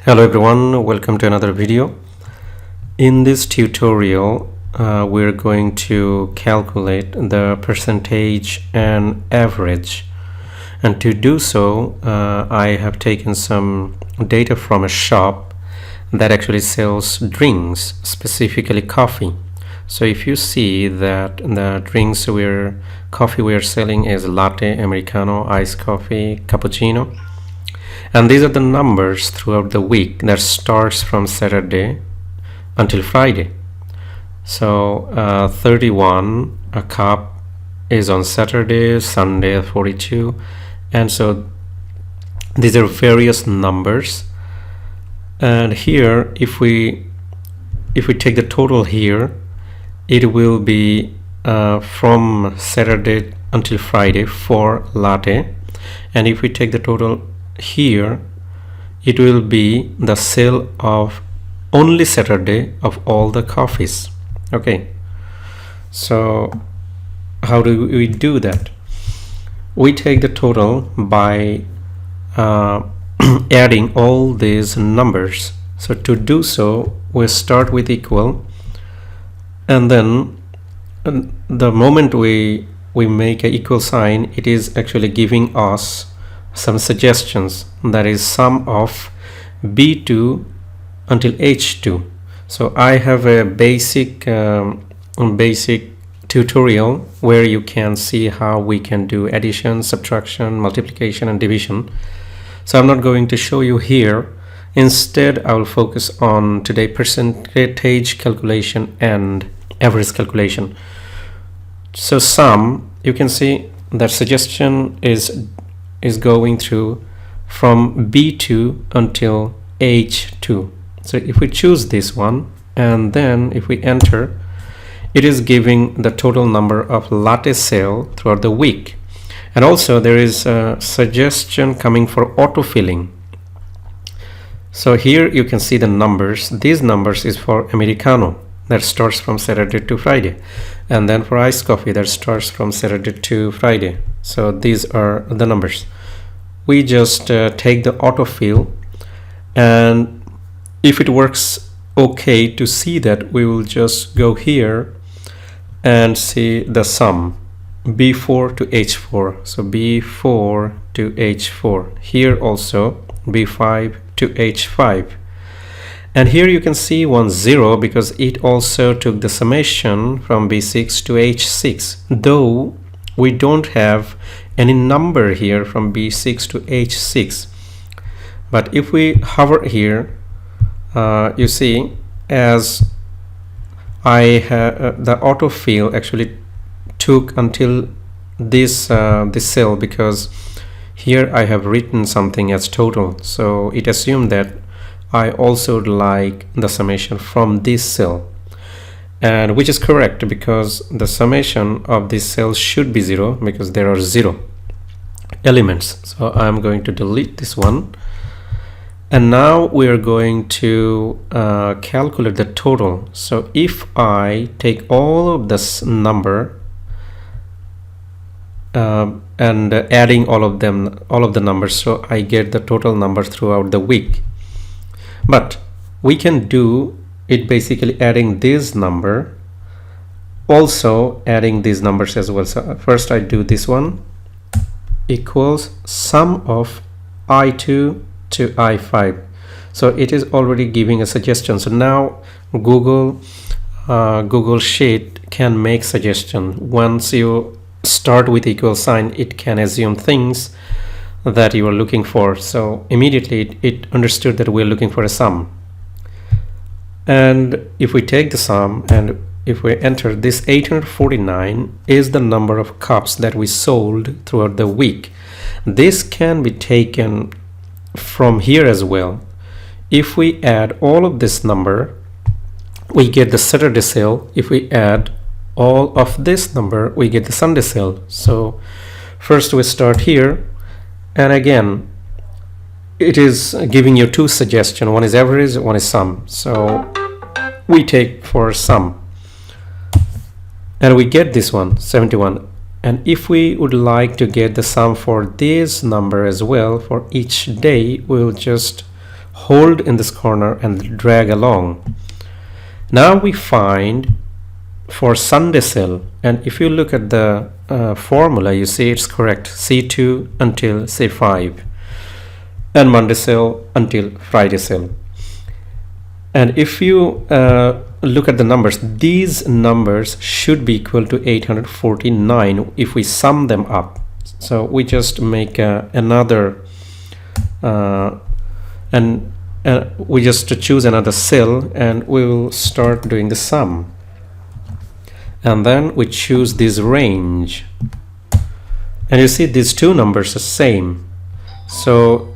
Hello everyone, welcome to another video. In this tutorial we're going to calculate the percentage and average, and to do so I have taken some data from a shop that actually sells drinks, specifically coffee. So if you see that the coffee we are selling is latte, americano, iced coffee, cappuccino, and these are the numbers throughout the week that starts from Saturday until Friday. So 31 a cup is on Saturday, Sunday 42, and so these are various numbers. And here if we take the total here, it will be from Saturday until Friday for latte, and if we take the total here, it will be the sale of only Saturday of all the coffees. Okay, so how do we do that? We take the total by adding all these numbers. So to do so, we start with equal, and then the moment we make an equal sign, it is actually giving us some suggestions, that is sum of B2 until H2. So I have a basic tutorial where you can see how we can do addition, subtraction, multiplication and division. So I'm not going to show you here. Instead I will focus on today percentage calculation and average calculation. So sum, you can see that suggestion is going through from B2 until H2. So if we choose this one and then if we enter, it is giving the total number of latte sale throughout the week. And also there is a suggestion coming for autofilling. So here you can see the numbers. These numbers is for americano, that starts from Saturday to Friday, and then for iced coffee that starts from Saturday to Friday. So these are the numbers. We just take the autofill, and if it works okay to see that, we will just go here and see the sum B4 to H4. So B4 to H4, here also B5 to H5, and here you can see 10 because it also took the summation from B6 to H6, though we don't have any number here from B6 to H6. But if we hover here, you see, as I have the autofill actually took until this cell, because here I have written something as total, so it assumed that I also would like the summation from this cell, and which is correct because the summation of this cell should be 0 because there are 0 elements. So I'm going to delete this one, and now we are going to calculate the total. So if I take all of this number and adding all of the numbers, so I get the total number throughout the week. But we can do it basically adding this number, also adding these numbers as well. So first I do this one, equals sum of I2 to I5. So it is already giving a suggestion. So now Google Sheet can make suggestion. Once you start with equal sign, it can assume things that you are looking for. So immediately it understood that we're looking for a sum. And if we take the sum and if we enter, this 849 is the number of cups that we sold throughout the week. This can be taken from here as well. If we add all of this number, we get the Saturday sale. If we add all of this number, we get the Sunday sale. So first we start here, and again it is giving you two suggestions. One is average, one is sum. So we take for sum, and we get this one, 71. And if we would like to get the sum for this number as well for each day, we'll just hold in this corner and drag along. Now we find for Sunday cell, and if you look at the formula, you see it's correct, C2 until C5, and Monday cell until Friday cell. And if you look at the numbers, these numbers should be equal to 849 if we sum them up. So we just make another we just choose another cell, and we will start doing the sum. And then we choose this range, and you see these two numbers are same. So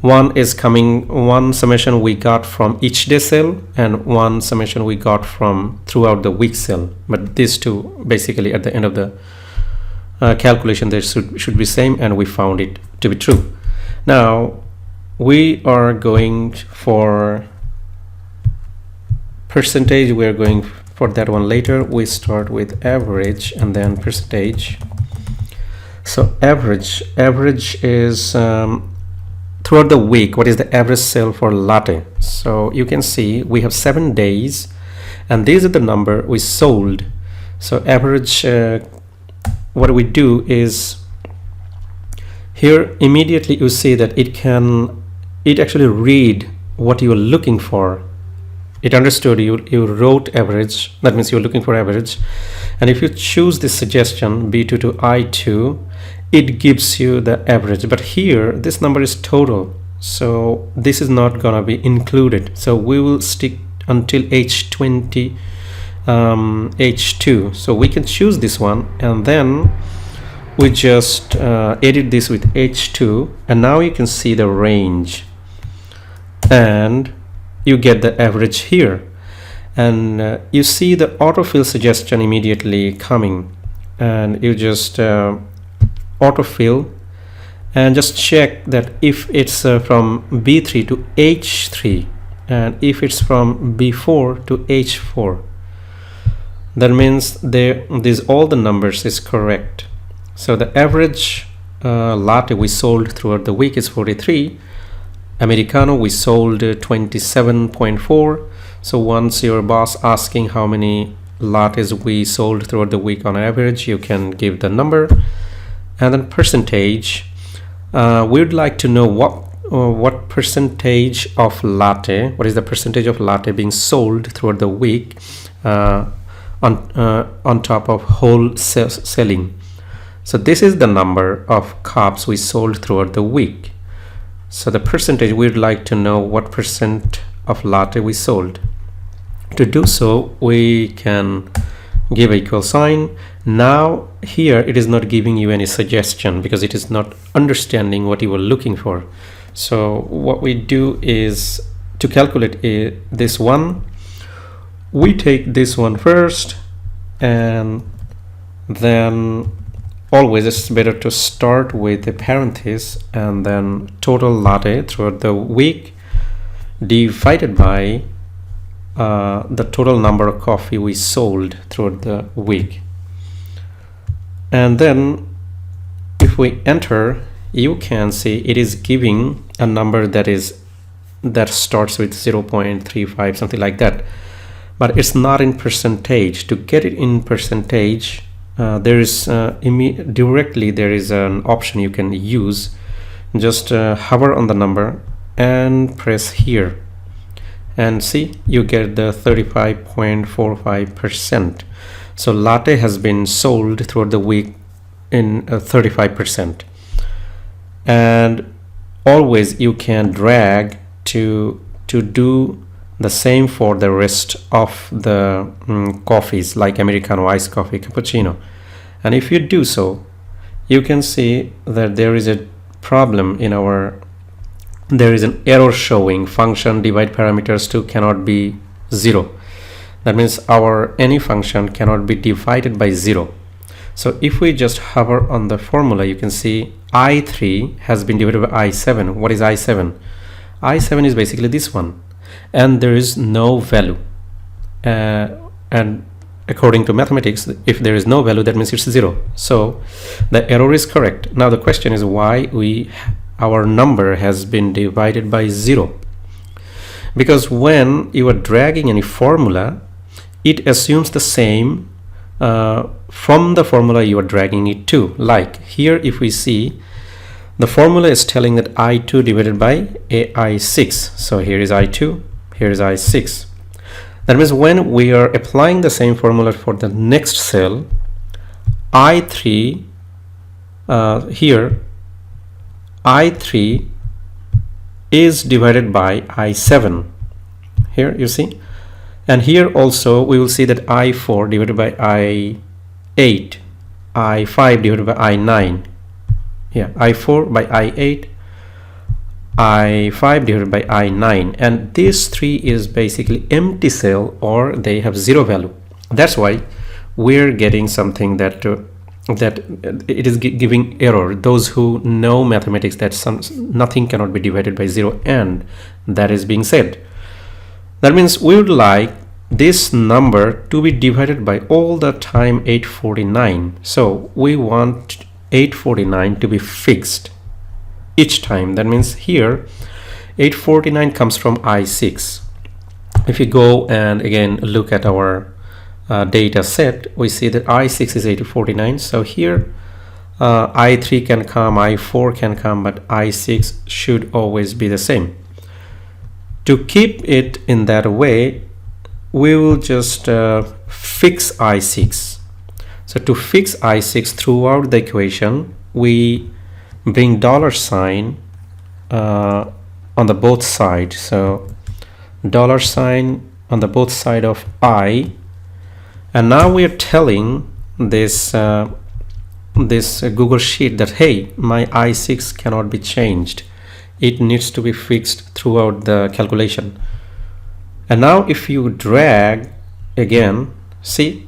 one is coming, one summation we got from each day cell, and one summation we got from throughout the week cell. But these two basically at the end of the calculation they should be same, and we found it to be true. Now we are going for percentage. We are going for that one later. We start with average and then percentage. So average is throughout the week, what is the average sale for latte? So you can see we have 7 days, and these are the number we sold. So average, what we do is here immediately you see that it actually read what you are looking for. It understood you wrote average, that means you're looking for average. And if you choose this suggestion B2 to I2, it gives you the average. But here this number is total, so this is not gonna be included. So we will stick until H20 H2. So we can choose this one, and then we just edit this with H2, and now you can see the range, and you get the average here. And you see the autofill suggestion immediately coming, and you just autofill and just check that if it's from B3 to H3, and if it's from B4 to H4, that means these all the numbers is correct. So the average latte we sold throughout the week is 43. Americano we sold 27.4. So once your boss asking how many lattes we sold throughout the week on average, you can give the number. And then percentage, we'd like to know what percentage of latte, what is the percentage of latte being sold throughout the week on top of whole selling. So this is the number of cups we sold throughout the week. So the percentage, we'd like to know what percent of latte we sold. To do so, we can give equal sign. Now here it is not giving you any suggestion because it is not understanding what you were looking for. So what we do is to calculate this one, we take this one first, and then always it's better to start with a parenthesis and then total latte throughout the week divided by the total number of coffee we sold throughout the week. And then if we enter, you can see it is giving a number that starts with 0.35, something like that, but it's not in percentage. To get it in percentage, there is directly there is an option you can use. Just hover on the number and press here, and see you get the 35.45%. So latte has been sold throughout the week in 35%. And always you can drag to do the same for the rest of the coffees, like Americano, iced coffee, cappuccino. And if you do so, you can see that there is a problem in there is an error showing function divide parameters to cannot be 0. That means any function cannot be divided by 0. So if we just hover on the formula, you can see I3 has been divided by I7. What is I7? I7 is basically this one, and there is no value. And according to mathematics, if there is no value, that means it's 0. So the error is correct. Now the question is why we our number has been divided by 0. Because when you are dragging any formula, it assumes the same from the formula you are dragging it to. Like here, if we see, the formula is telling that I2 divided by I6. So here is I2, here is I6. That means when we are applying the same formula for the next cell, I3, here, I3 is divided by I7. Here you see. And here also we will see that I4 divided by I8, I5 divided by I9. Yeah, I4 by I8, I5 divided by I9, and this 3 is basically empty cell, or they have 0 value. That's why we're getting something that it is giving error. Those who know mathematics, that nothing cannot be divided by 0, and that is being said. That means we would like this number to be divided by all the time 849. So we want 849 to be fixed each time. That means here 849 comes from I6. If you go and again look at our data set, we see that I6 is 849. So here I3 can come, I4 can come, but I6 should always be the same. To keep it in that way, we will just fix I6. So to fix I6 throughout the equation, we bring $sign on the both sides. So $sign on the both side of I, and now we are telling this this Google Sheet that, hey, my I6 cannot be changed. It needs to be fixed throughout the calculation. And now if you drag again, see,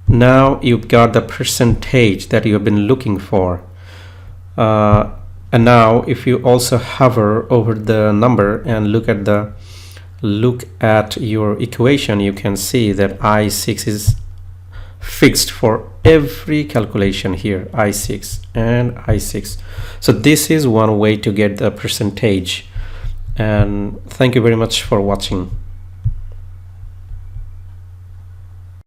now you've got the percentage that you have been looking for. And now if you also hover over the number and look at your equation, you can see that I6 is fixed for every calculation here, I6 and I6. So this is one way to get the percentage. And thank you very much for watching.